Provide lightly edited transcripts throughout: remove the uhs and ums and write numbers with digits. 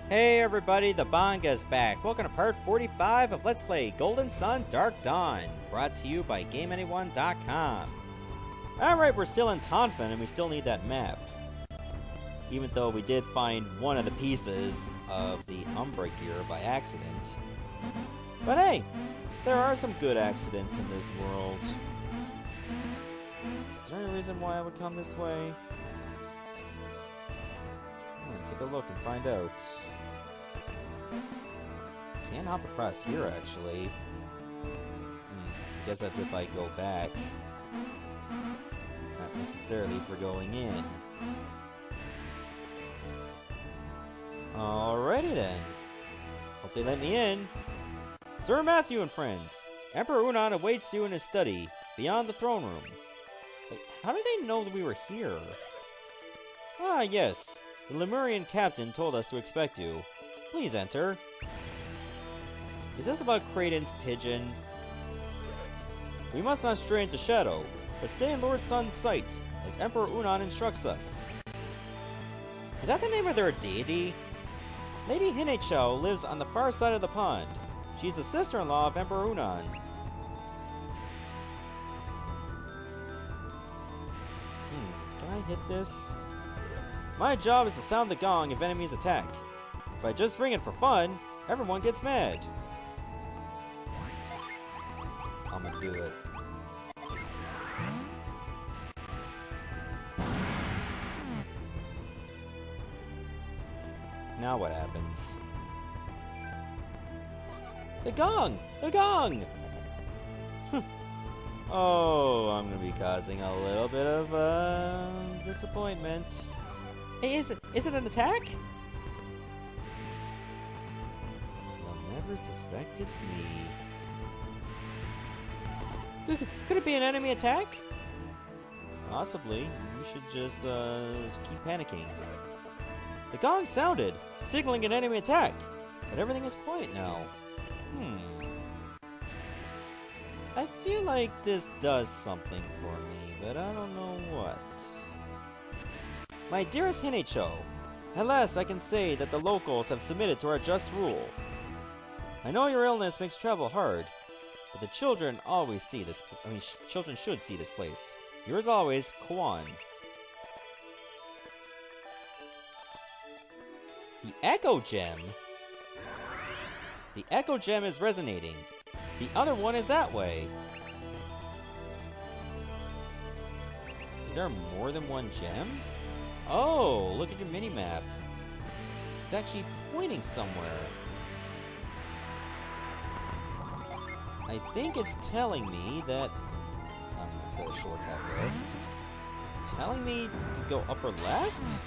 Hey everybody, the Banga's back. Welcome to part 45 of Let's Play Golden Sun Dark Dawn, brought to you by GameAnyone.com. Alright, we're still in Tonfa and we still need that map. Even though we did find one of the pieces of the Umbra gear by accident. But hey, there are some good accidents in this world. Is there any reason why I would come this way? Take a look and find out. Can't hop across here, actually. I guess that's if I go back. Not necessarily for going in. Alrighty then. Hope they let me in. Sir Matthew and friends, Emperor Unoa awaits you in his study, beyond the throne room. Wait, how do they know that we were here? Ah, yes. The Lemurian captain told us to expect you. Please enter. Is this about Kraden's pigeon? We must not stray into shadow, but stay in Lord Sun's sight, as Emperor Unoa instructs us. Is that the name of their deity? Lady Hideout lives on the far side of the pond. She's the sister-in-law of Emperor Unoa. Can I hit this? My job is to sound the gong if enemies attack. If I just ring it for fun, everyone gets mad. I'm gonna do it. Now what happens? The gong! The gong! Oh, I'm gonna be causing a little bit of disappointment. Hey, is it an attack? They'll never suspect it's me. Could it be an enemy attack? Possibly. You should just keep panicking. The gong sounded, signaling an enemy attack, but everything is quiet now. I feel like this does something for me, but I don't know what. My dearest Hinecho, at last I can say that the locals have submitted to our just rule. I know your illness makes travel hard, but the children always see this. Children should see this place. Yours always, Kwan. The Echo Gem. The Echo Gem is resonating. The other one is that way. Is there more than one gem? Oh, look at your mini-map. It's actually pointing somewhere. I think it's telling me that... I'm gonna set a shortcut there. It's telling me to go upper left?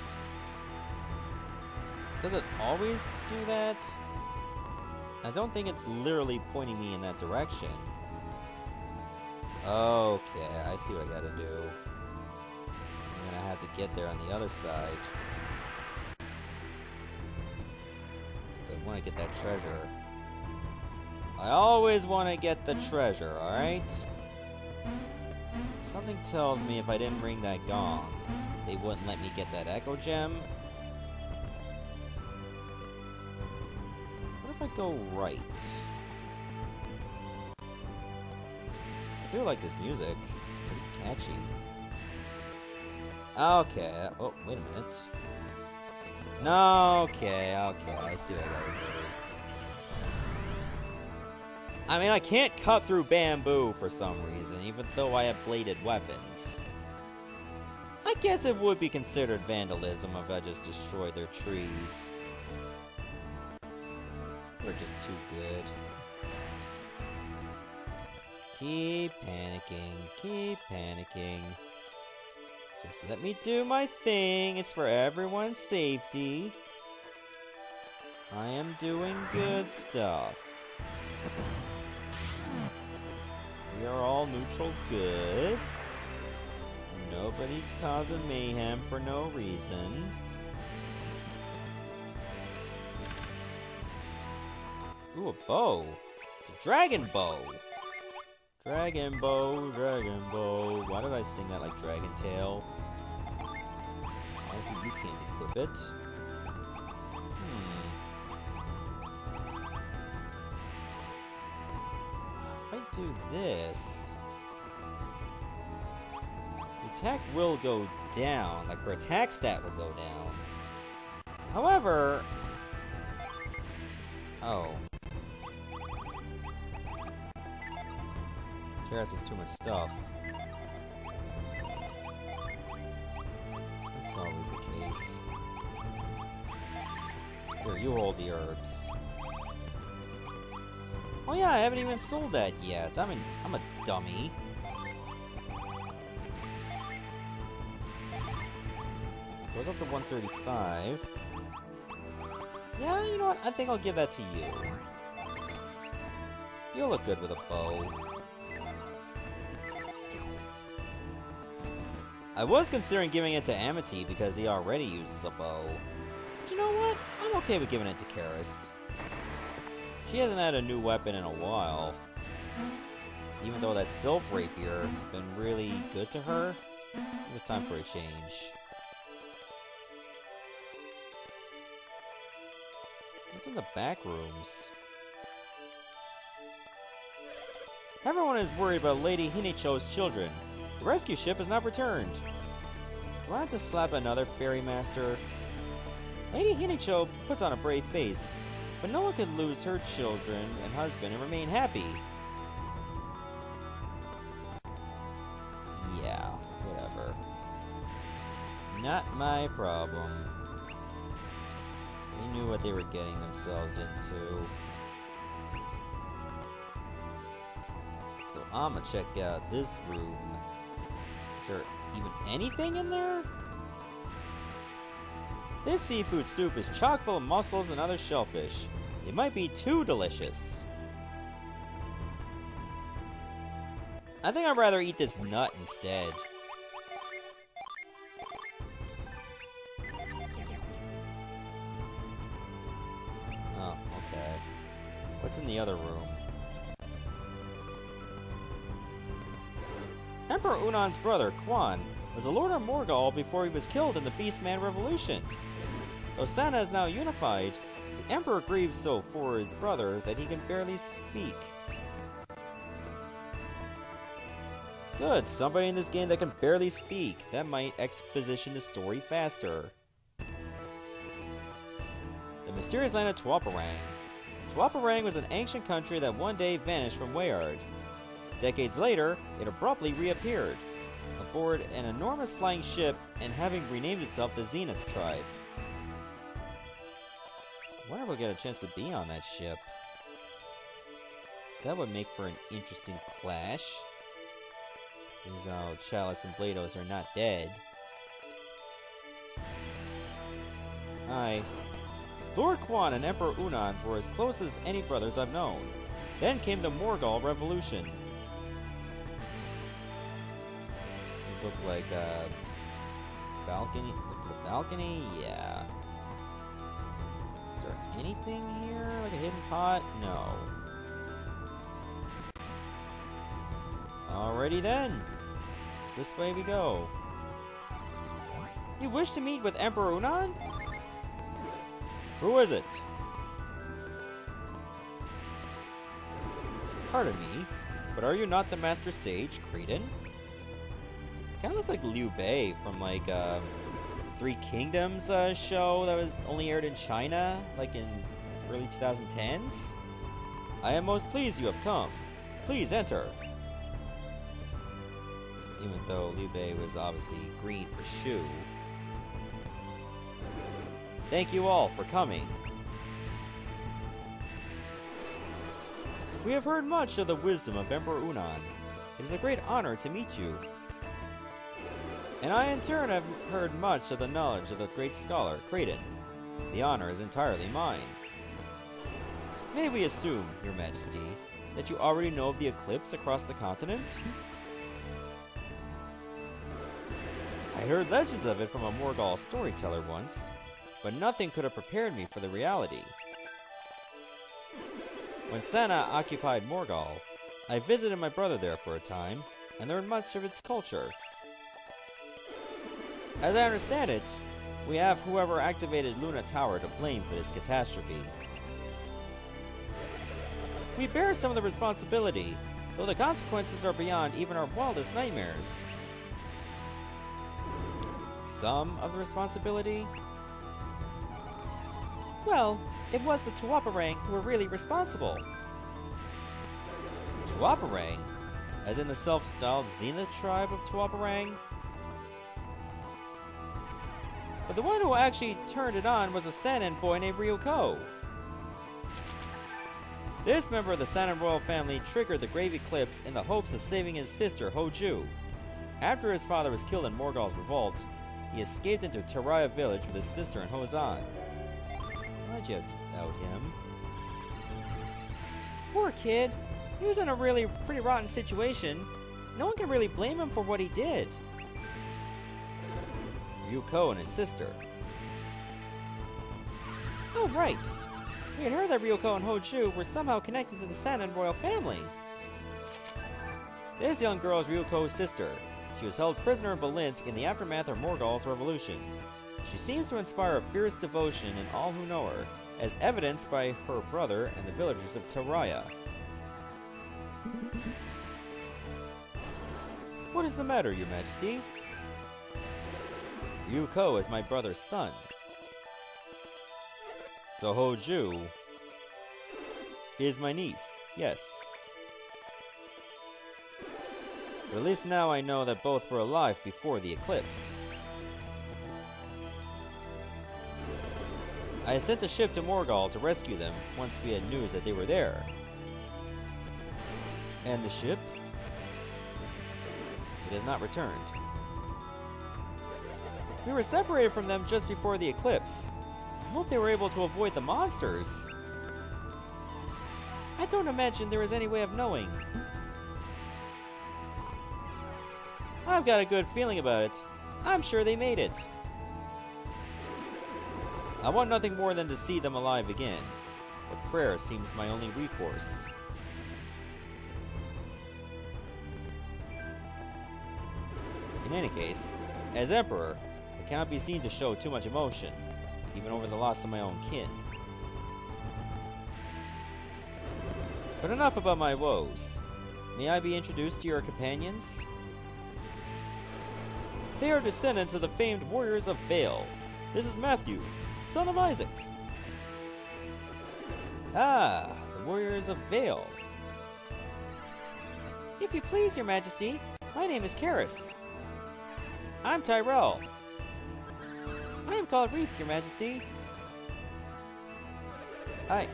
Does it always do that? I don't think it's literally pointing me in that direction. Okay, I see what I gotta do. I'm gonna have to get there on the other side. So I want to get that treasure. I always want to get the treasure, alright? Something tells me if I didn't ring that gong, they wouldn't let me get that Echo Gem. What if I go right? I do like this music. It's pretty catchy. Okay. Oh, wait a minute. No, okay, I see what I gotta do. I mean, I can't cut through bamboo for some reason, even though I have bladed weapons. I guess it would be considered vandalism if I just destroyed their trees. We're just too good. Keep panicking, keep panicking. Just let me do my thing, it's for everyone's safety. I am doing good stuff. We are all neutral good. Nobody's causing mayhem for no reason. Ooh, a bow. It's a dragon bow. Dragon bow, dragon bow. Why did I sing that like Dragon Tail? Honestly, you can't equip it. do this... The attack will go down, like her attack stat will go down. However... Oh. Karis has too much stuff. That's always the case. Here, you hold the herbs. Oh yeah, I haven't even sold that yet. I'm a dummy. Goes up to 135. Yeah, you know what? I think I'll give that to you. You'll look good with a bow. I was considering giving it to Amity because he already uses a bow. But you know what? I'm okay with giving it to Karis. She hasn't had a new weapon in a while. Even though that Sylph Rapier has been really good to her, it was time for a change. What's in the back rooms? Everyone is worried about Lady Hinicho's children. The rescue ship has not returned. Do I have to slap another ferry master? Lady Hinicho puts on a brave face, but no one could lose her children and husband and remain happy. Yeah, whatever. Not my problem. They knew what they were getting themselves into. So I'ma check out this room. Is there even anything in there? This seafood soup is chock full of mussels and other shellfish. It might be too delicious. I think I'd rather eat this nut instead. Oh, okay. What's in the other room? Emperor Unan's brother, Quan, was the Lord of Morgul before he was killed in the Beastman Revolution. Though Sana is now unified, the Emperor grieves so for his brother that he can barely speak. Good, somebody in this game that can barely speak. That might exposition the story faster. The mysterious land of Tuaparang. Tuaparang was an ancient country that one day vanished from Weyard. Decades later, it abruptly reappeared, aboard an enormous flying ship and having renamed itself the Zenith Tribe. I wonder if we'll get a chance to be on that ship. That would make for an interesting clash. These Chalice and Blados are not dead. Hi. Lord Quan and Emperor Unan were as close as any brothers I've known. Then came the Morgul Revolution. These look like balcony. Is the balcony? Yeah. Is there anything here? Like a hidden pot? No. Alrighty then. It's this way we go. You wish to meet with Emperor Unan? Who is it? Pardon me, but are you not the Master Sage, Cretan? Kinda looks like Liu Bei from like Three Kingdoms show that was only aired in China, like in early 2010s. I am most pleased you have come. Please enter. Even though Liu Bei was obviously green for Shu. Thank you all for coming. We have heard much of the wisdom of Emperor Unan. It is a great honor to meet you. And I in turn have heard much of the knowledge of the great scholar, Cretan. The honor is entirely mine. May we assume, Your Majesty, that you already know of the eclipse across the continent? I heard legends of it from a Morgul storyteller once, but nothing could have prepared me for the reality. When Sana occupied Morgul, I visited my brother there for a time, and learned much of its culture. As I understand it, we have whoever activated Luna Tower to blame for this catastrophe. We bear some of the responsibility, though the consequences are beyond even our wildest nightmares. Some of the responsibility? Well, it was the Tuaparang who were really responsible. Tuaparang? As in the self-styled Zenith tribe of Tuaparang? But the one who actually turned it on was a Sanin boy named Ryu Kou. This member of the Sanin royal family triggered the Grave Eclipse in the hopes of saving his sister, Hou Ju. After his father was killed in Morgul's revolt, he escaped into Teraya village with his sister and Hou Zan. Why'd you out him? Poor kid. He was in a pretty rotten situation. No one can really blame him for what he did. Ryu Kou and his sister. Oh, right. We had heard that Ryu Kou and Hou Ju were somehow connected to the Sanin royal family. This young girl is Ryu Kou's sister. She was held prisoner in Belinsk in the aftermath of Morgul's revolution. She seems to inspire a fierce devotion in all who know her, as evidenced by her brother and the villagers of Teraya. What is the matter, Your Majesty? Ryu Kou is my brother's son. So Hou Ju is my niece, yes. But at least now I know that both were alive before the eclipse. I sent a ship to Morgul to rescue them once we had news that they were there. And the ship? It has not returned. We were separated from them just before the eclipse. I hope they were able to avoid the monsters. I don't imagine there is any way of knowing. I've got a good feeling about it. I'm sure they made it. I want nothing more than to see them alive again, but prayer seems my only recourse. In any case, as Emperor, I cannot be seen to show too much emotion, even over the loss of my own kin. But enough about my woes. May I be introduced to your companions? They are descendants of the famed warriors of Vale. This is Matthew, son of Isaac. Ah, the warriors of Vale. If you please, Your Majesty, my name is Karis. I'm Tyrell. I am called Reef, Your Majesty. I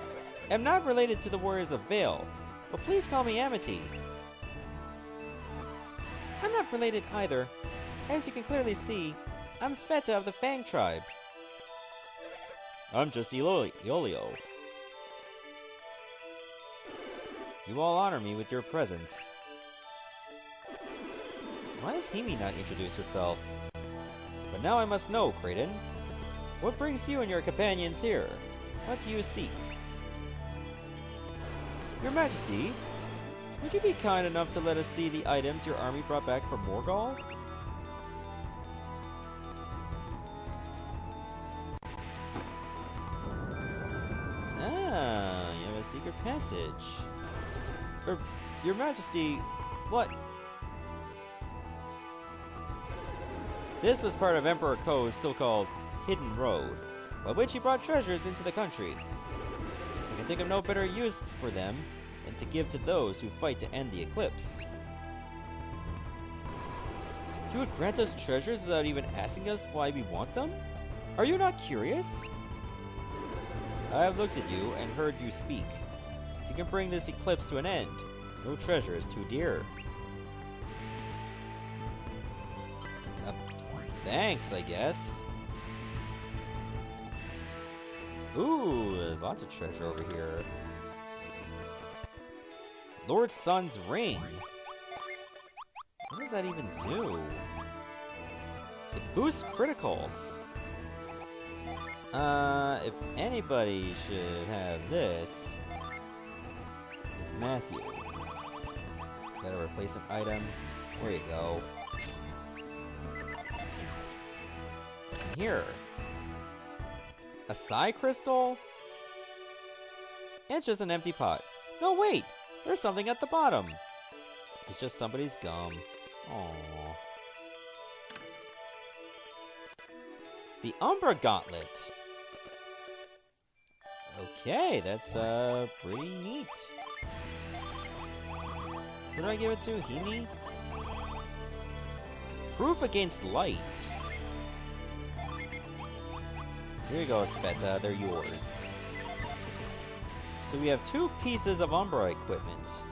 am not related to the warriors of Vale, but please call me Amity. I'm not related either. As you can clearly see, I'm Sveta of the Fang tribe. I'm just Iolio. You all honor me with your presence. Why does Himi not introduce herself? But now I must know, Kraden. What brings you and your companions here? What do you seek? Your Majesty, would you be kind enough to let us see the items your army brought back from Morgul? Ah, you have a secret passage. Your Majesty, what? This was part of Emperor Kou's so-called Hidden Road, by which he brought treasures into the country. I can think of no better use for them than to give to those who fight to end the eclipse. You would grant us treasures without even asking us why we want them? Are you not curious? I have looked at you and heard you speak. If you can bring this eclipse to an end, no treasure is too dear. Thanks, I guess. Ooh, there's lots of treasure over here. Lord Sun's ring. What does that even do? It boosts criticals. If anybody should have this, it's Matthew. Gotta replace an item. There you go. What's in here? A Psi crystal? It's just an empty pot. No, wait! There's something at the bottom. It's just somebody's gum. Aww. The Umbra Gauntlet. Okay, that's pretty neat. Who do I give it to? Himi? Proof against light. Here you go, Sveta. They're yours. So we have 2 pieces of Umbra equipment.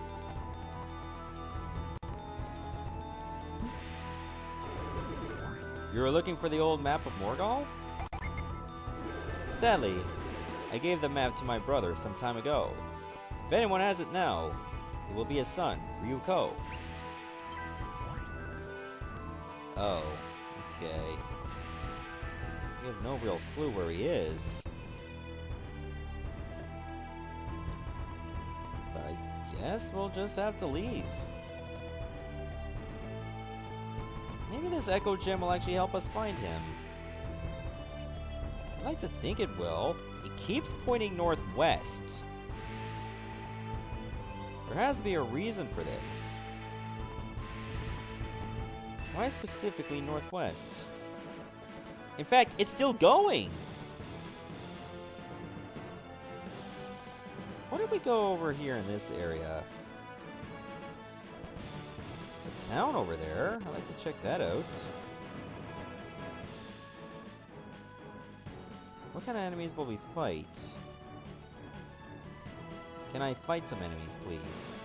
You were looking for the old map of Morgal? Sadly, I gave the map to my brother some time ago. If anyone has it now, it will be his son, Ryu Kou. Oh, okay. We have no real clue where he is. But I guess we'll just have to leave. Maybe this Echo Gem will actually help us find him. I'd like to think it will. It keeps pointing northwest. There has to be a reason for this. Why specifically northwest? In fact, it's still going! What if we go over here in this area? There's a town over there. I'd like to check that out. What kind of enemies will we fight? Can I fight some enemies, please?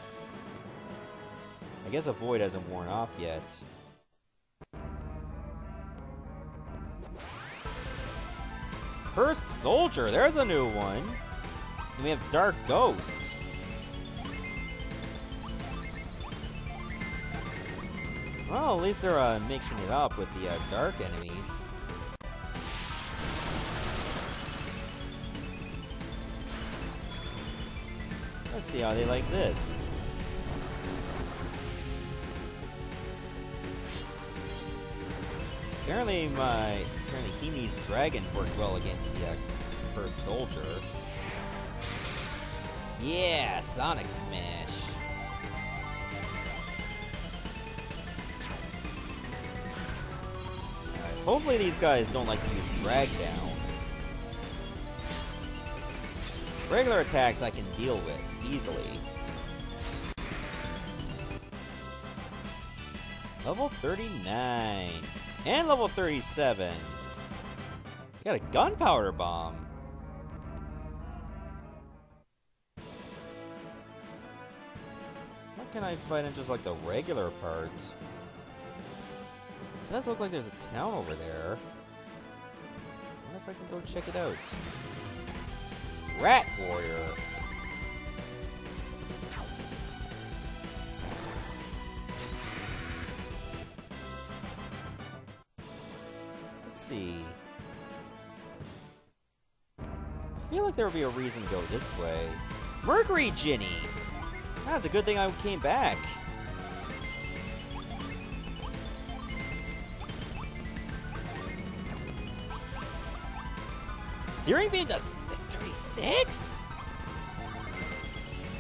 I guess a void hasn't worn off yet. Cursed Soldier, there's a new one! And we have Dark Ghost. Well, at least they're mixing it up with the dark enemies. Let's see how they like this. Apparently Himi's dragon worked well against the Cursed Soldier. Yeah, Sonic Smash. Alright, hopefully these guys don't like to use drag down. Regular attacks I can deal with easily. Level 39. And level 37. We got a gunpowder bomb. What can I fight in just like the regular part? It does look like there's a town over there. I wonder if I can go check it out. Rat Warrior. Let's see. I feel like there would be a reason to go this way. Mercury Ginny! That's a good thing I came back. Searing Beam does 36?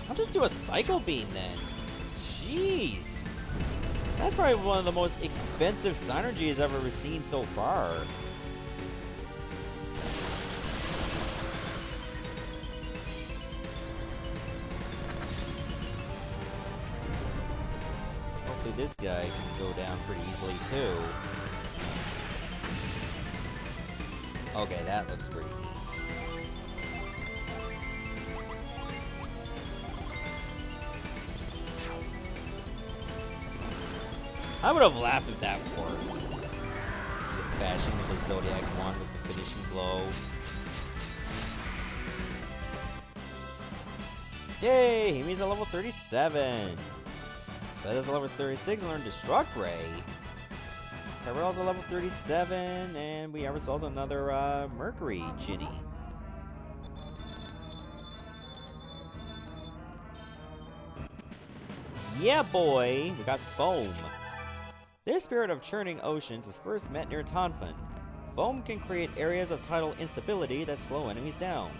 I'll just do a Cycle Beam then. Jeez. That's probably one of the most expensive synergies I've ever seen so far. Hopefully this guy can go down pretty easily too. Okay, that looks pretty neat. I would have laughed if that worked. Just bashing with the Zodiac Wand was the finishing blow. Yay! Himi's at level 37. Sveta's at level 36 and learned Destruct Ray. Tyrell's at level 37, and we have ourselves another Mercury Ginny. Yeah, boy! We got Foam. This spirit of churning oceans is first met near Tonfa. Foam can create areas of tidal instability that slow enemies down.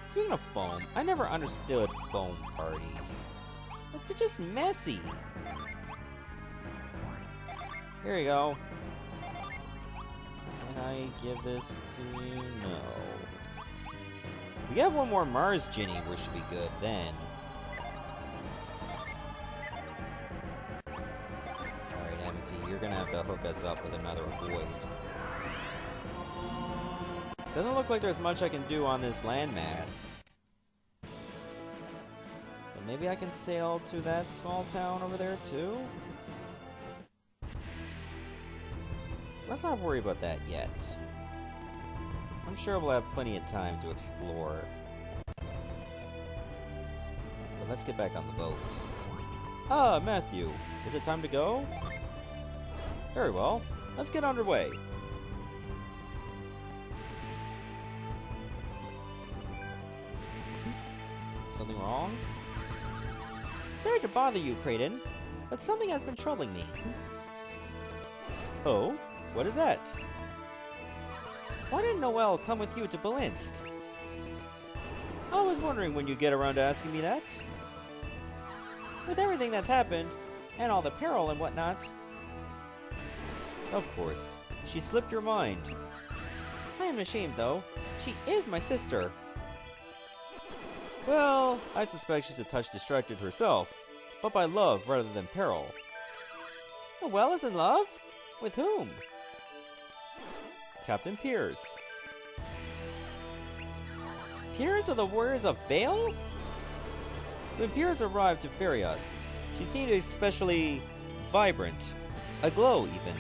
Speaking of foam, I never understood foam parties. But they're just messy. Here you go. Can I give this to you? No. If we get one more Mars Genie, we should be good then. Alright, Amity, you're gonna have to hook us up with another Void. Doesn't look like there's much I can do on this landmass. But maybe I can sail to that small town over there too? Let's not worry about that yet. I'm sure we'll have plenty of time to explore. But let's get back on the boat. Ah, Matthew, is it time to go? Very well, let's get underway. Something wrong? Sorry to bother you, Kraden, but something has been troubling me. Oh? What is that? Why didn't Noel come with you to Belinsk? I was wondering when you'd get around to asking me that. With everything that's happened, and all the peril and whatnot. Of course, she slipped your mind. I am ashamed, though. She is my sister. Well, I suspect she's a touch distracted herself, but by love rather than peril. Noel is in love? With whom? Captain Piers. Piers of the Warriors of Vale? When Piers arrived to ferry us, she seemed especially vibrant, aglow even.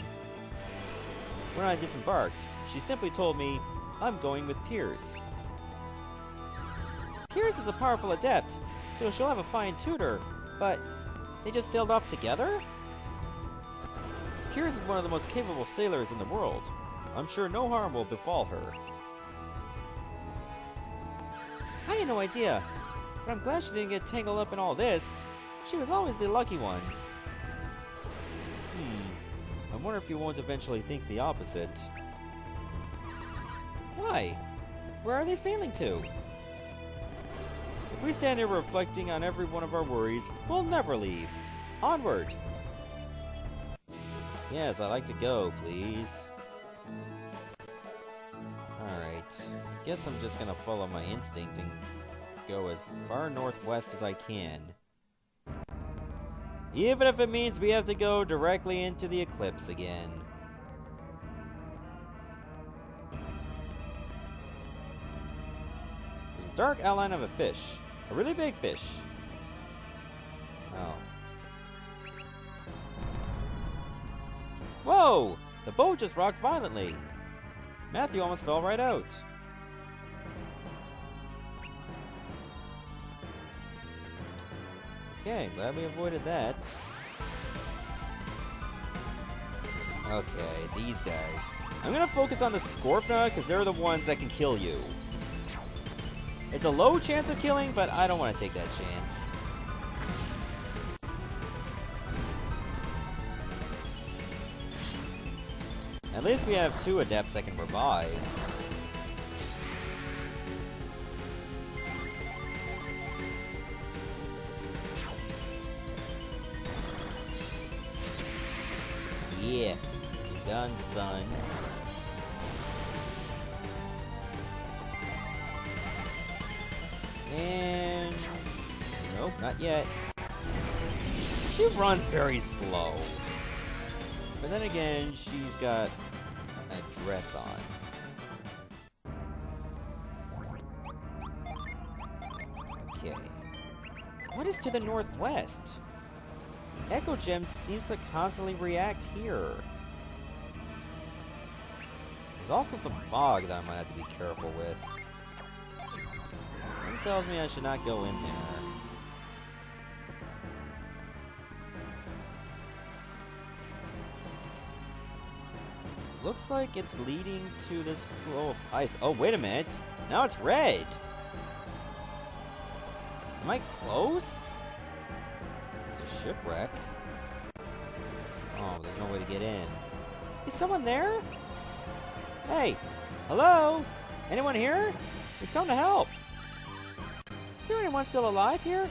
When I disembarked, she simply told me, I'm going with Piers. Piers is a powerful adept, so she'll have a fine tutor, but they just sailed off together? Piers is one of the most capable sailors in the world. I'm sure no harm will befall her. I had no idea, but I'm glad she didn't get tangled up in all this. She was always the lucky one. I wonder if you won't eventually think the opposite. Why? Where are they sailing to? If we stand here reflecting on every one of our worries, we'll never leave. Onward! Yes, I'd like to go, please. Alright, guess I'm just gonna follow my instinct and go as far northwest as I can. Even if it means we have to go directly into the eclipse again. There's a dark outline of a fish. A really big fish. Oh. Whoa! The boat just rocked violently. Matthew almost fell right out. Okay, glad we avoided that. Okay, these guys. I'm gonna focus on the Scorpna because they're the ones that can kill you. It's a low chance of killing, but I don't want to take that chance. At least we have 2 adepts that can revive. Yeah, you're done, son. And... nope, not yet. She runs very slow. But then again, she's got a dress on. Okay. What is to the northwest? The Echo Gem seems to constantly react here. There's also some fog that I might have to be careful with. Something tells me I should not go in there. Looks like it's leading to this flow of ice. Oh, wait a minute. Now it's red. Am I close? There's a shipwreck. Oh, there's no way to get in. Is someone there? Hey, hello? Anyone here? We've come to help. Is there anyone still alive here?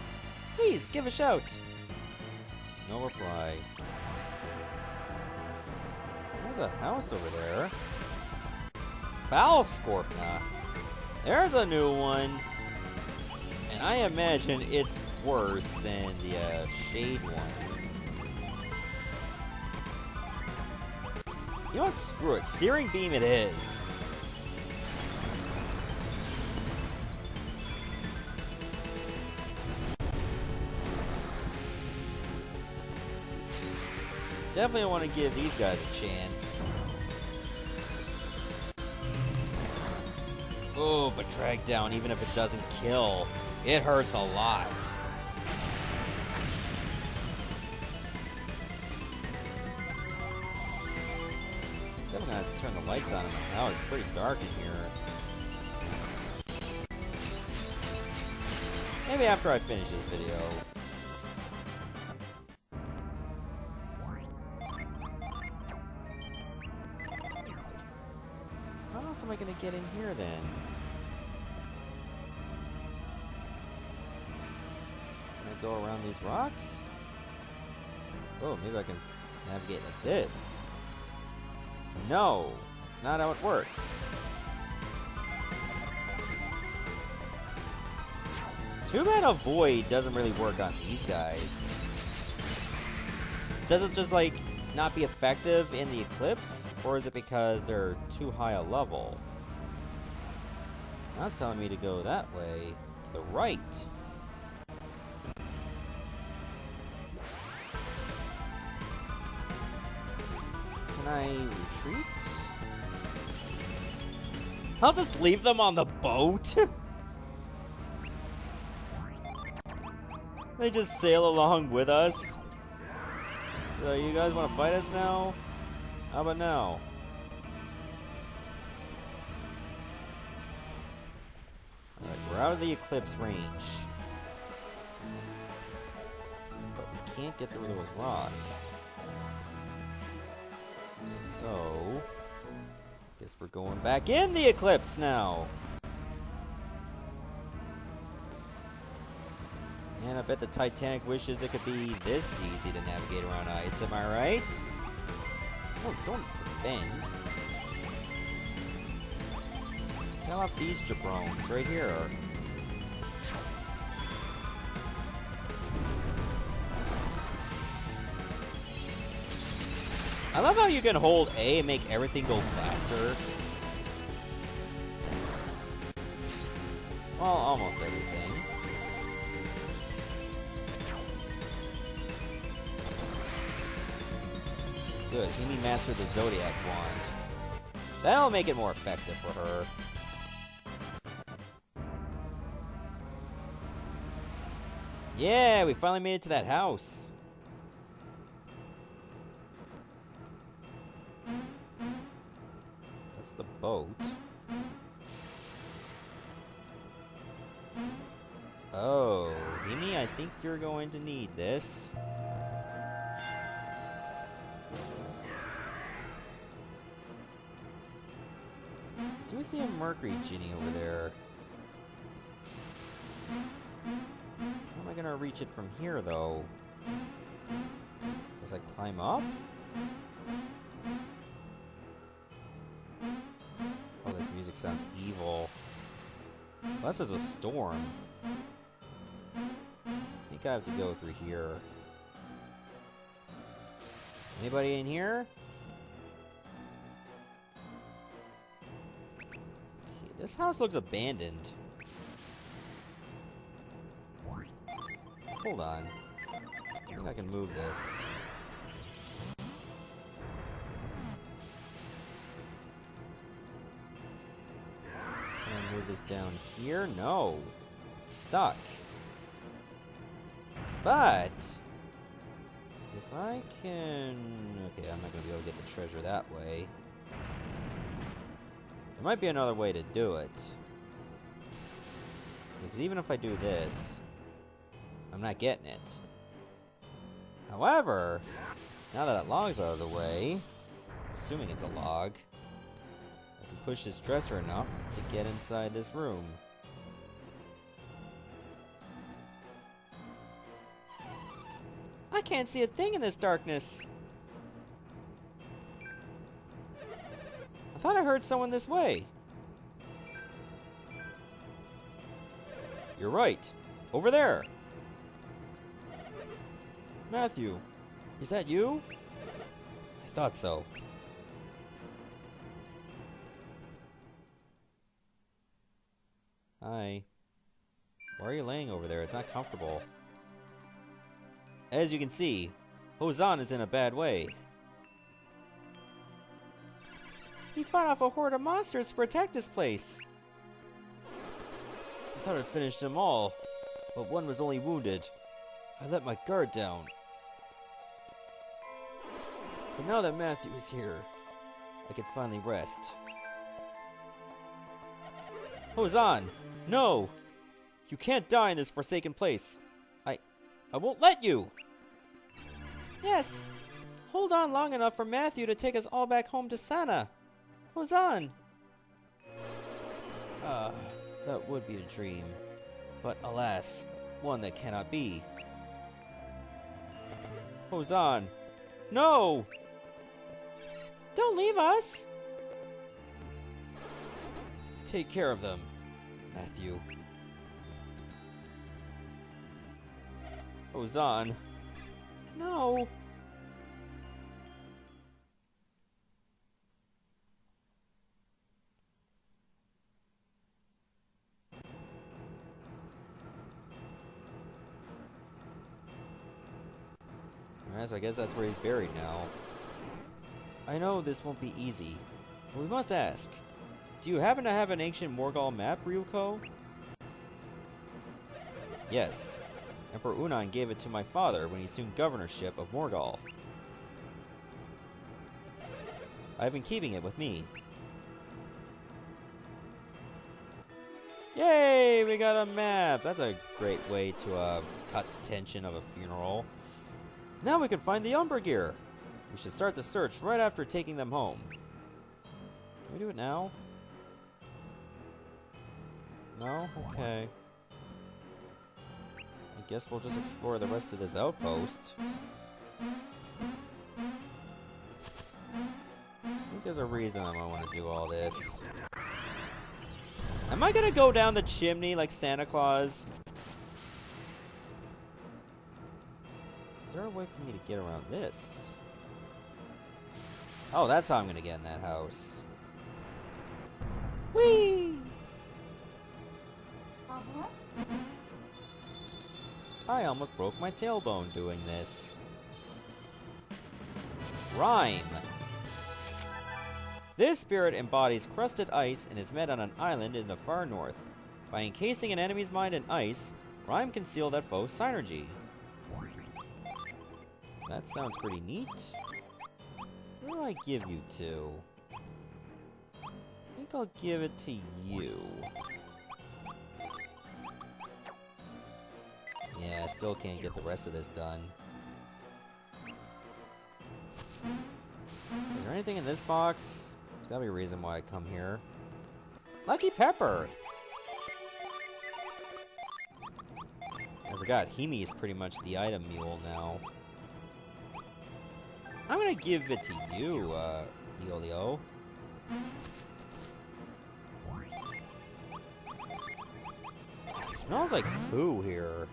Please, give a shout. No reply. There's a house over there. Foul Scorpna. There's a new one. And I imagine it's worse than the Shade one. You know what? Screw it. Searing Beam it is. Definitely want to give these guys a chance. Oh, but drag down, even if it doesn't kill, it hurts a lot. Definitely gonna have to turn the lights on in my house. It's pretty dark in here. Maybe after I finish this video. How else am I gonna get in here then? Can I go around these rocks? Oh, maybe I can navigate like this. No, that's not how it works. Too bad a void doesn't really work on these guys. Does it just like not be effective in the eclipse, or is it because they're too high a level? That's telling me to go that way, to the right. Can I retreat? I'll just leave them on the boat? They just sail along with us? So you guys want to fight us now? How about now? Alright, we're out of the eclipse range. But we can't get through those rocks. So, guess we're going back in the eclipse now. And I bet the Titanic wishes it could be this easy to navigate around ice, am I right? Oh, don't defend. Kill off these jabrones right here. I love how you can hold A and make everything go faster. Well, almost everything. Good, Himi mastered the Zodiac Wand. That'll make it more effective for her. Yeah, we finally made it to that house. That's the boat. Oh, Himi, I think you're going to need this. Do we see a Mercury Genie over there? How am I gonna reach it from here, though? Does I climb up? Oh, this music sounds evil. Unless there's a storm. I think I have to go through here. Anybody in here? This house looks abandoned. Hold on. I think I can move this. Can I move this down here? No. It's stuck. But if I can... Okay, I'm not going to be able to get the treasure that way. There might be another way to do it. Because even if I do this, I'm not getting it. However, now that that log's out of the way, assuming it's a log, I can push this dresser enough to get inside this room. I I can't see a thing in this darkness. I thought I heard someone this way. You're right. Over there. Matthew, is that you? I thought so. Hi. Why are you laying over there? It's not comfortable. As you can see, Hou Zan is in a bad way. He fought off a horde of monsters to protect this place. I thought I'd finished them all, but one was only wounded. I let my guard down. But now that Matthew is here, I can finally rest. Hou Zan, no! You can't die in this forsaken place. I won't let you! Yes! Hold on long enough for Matthew to take us all back home to Sana. Hou Zan! That would be a dream. But alas, one that cannot be. Hou Zan! No! Don't leave us! Take care of them, Matthew. Hou Zan. No. Alright, so I guess that's where he's buried now. I know this won't be easy, but we must ask. Do you happen to have an ancient Morgul map, Ryu Kou? Yes. Emperor Unoa gave it to my father when he assumed governorship of Morgul. I've been keeping it with me. Yay! We got a map! That's a great way to cut the tension of a funeral. Now we can find the Umber gear! We should start the search right after taking them home. Can we do it now? No? Okay. I guess we'll just explore the rest of this outpost. I think there's a reason I want to do all this. Am I gonna go down the chimney like Santa Claus? Is there a way for me to get around this? Oh, that's how I'm gonna get in that house. Whee! I almost broke my tailbone doing this. Rhyme. This spirit embodies crusted ice and is met on an island in the far north. By encasing an enemy's mind in ice, Rhyme can seal that foe's synergy. That sounds pretty neat. Where do I give you to? I think I'll give it to you. Yeah, I still can't get the rest of this done. Is there anything in this box? There's gotta be a reason why I come here. Lucky Pepper! I forgot, Himi is pretty much the item mule now. I'm gonna give it to you, Iolio. It smells like poo here.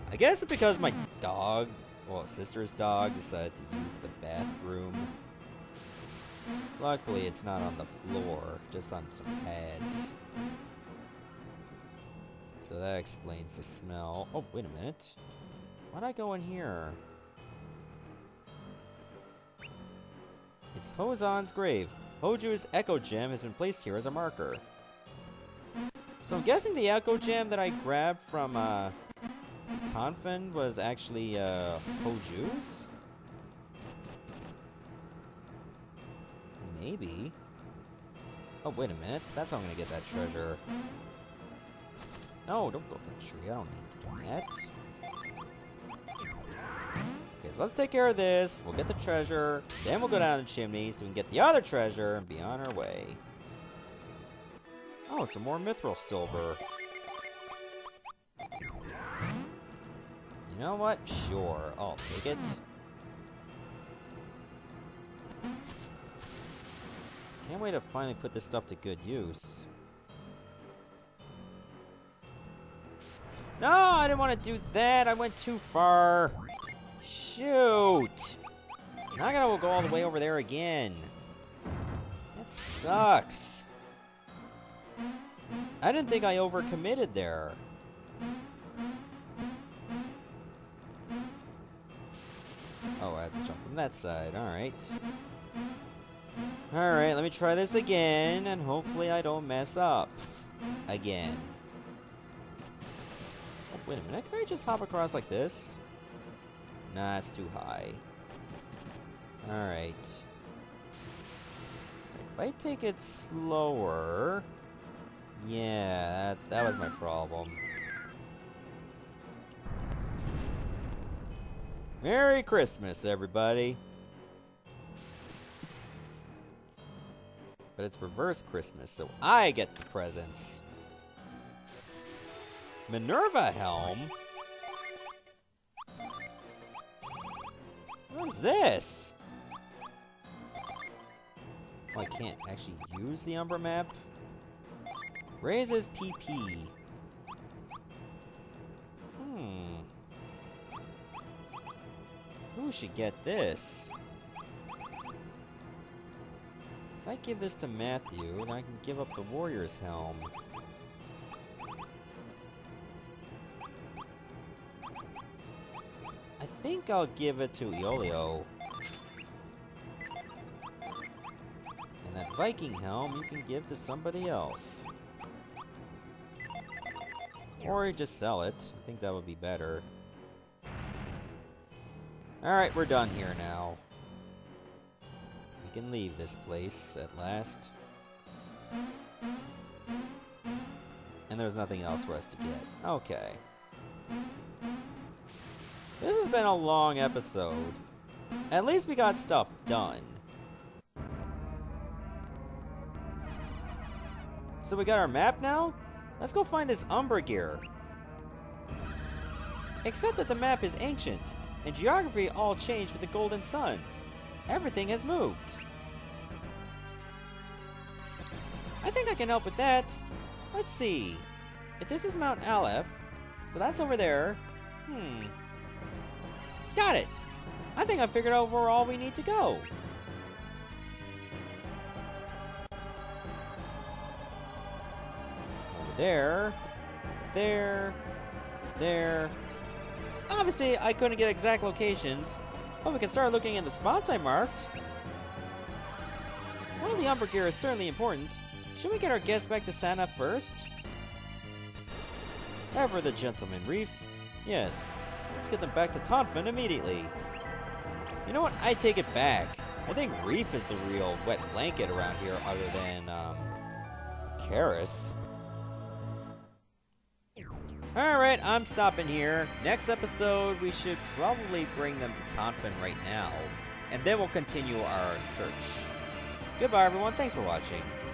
I guess it's because my dog, well, sister's dog, decided to use the bathroom. Luckily, it's not on the floor, just on some pads. So that explains the smell. Oh, wait a minute. Why'd I go in here? It's Hou Zan's grave. Hou Ju's Echo Gem has been placed here as a marker. So I'm guessing the Echo Gem that I grabbed from, Tonfa was actually, Hou Ju's? Maybe. Oh, wait a minute. That's how I'm gonna get that treasure. No, don't go to that tree. I don't need to do that. Okay, so let's take care of this. We'll get the treasure. Then we'll go down the chimney so we can get the other treasure and be on our way. Oh, some more mithril silver. You know what? Sure, I'll take it. Can't wait to finally put this stuff to good use. No, I didn't want to do that. I went too far. Shoot. Now I gotta go all the way over there again. That sucks. I didn't think I overcommitted there. Oh, I have to jump from that side. Alright. Alright, let me try this again, and hopefully I don't mess up. Again. Oh, wait a minute. Can I just hop across like this? Nah, it's too high. Alright. If I take it slower... Yeah, that was my problem. Merry Christmas, everybody! But it's reverse Christmas, so I get the presents. Minerva Helm? What is this? Oh, I can't actually use the Umbra map? Raises PP. Who should get this? If I give this to Matthew, then I can give up the Warrior's Helm. I think I'll give it to Iolio. And that Viking Helm you can give to somebody else. Or you just sell it. I think that would be better. Alright, we're done here now. We can leave this place at last. And there's nothing else for us to get. Okay. This has been a long episode. At least we got stuff done. So we got our map now? Let's go find this Umbra gear. Except that the map is ancient, and geography all changed with the Golden Sun. Everything has moved. I think I can help with that. Let's see. If this is Mount Aleph, so that's over there. Got it! I think I figured out where all we need to go. Over there, over there, over there. Obviously, I couldn't get exact locations, but we can start looking at the spots I marked. While the Umbra gear is certainly important, should we get our guests back to Santa first? Ever the gentleman, Reef. Yes, let's get them back to Tonfa immediately. You know what? I take it back. I think Reef is the real wet blanket around here other than, Karis. Alright, I'm stopping here. Next episode, we should probably bring them to Tonfa right now, and then we'll continue our search. Goodbye, everyone. Thanks for watching.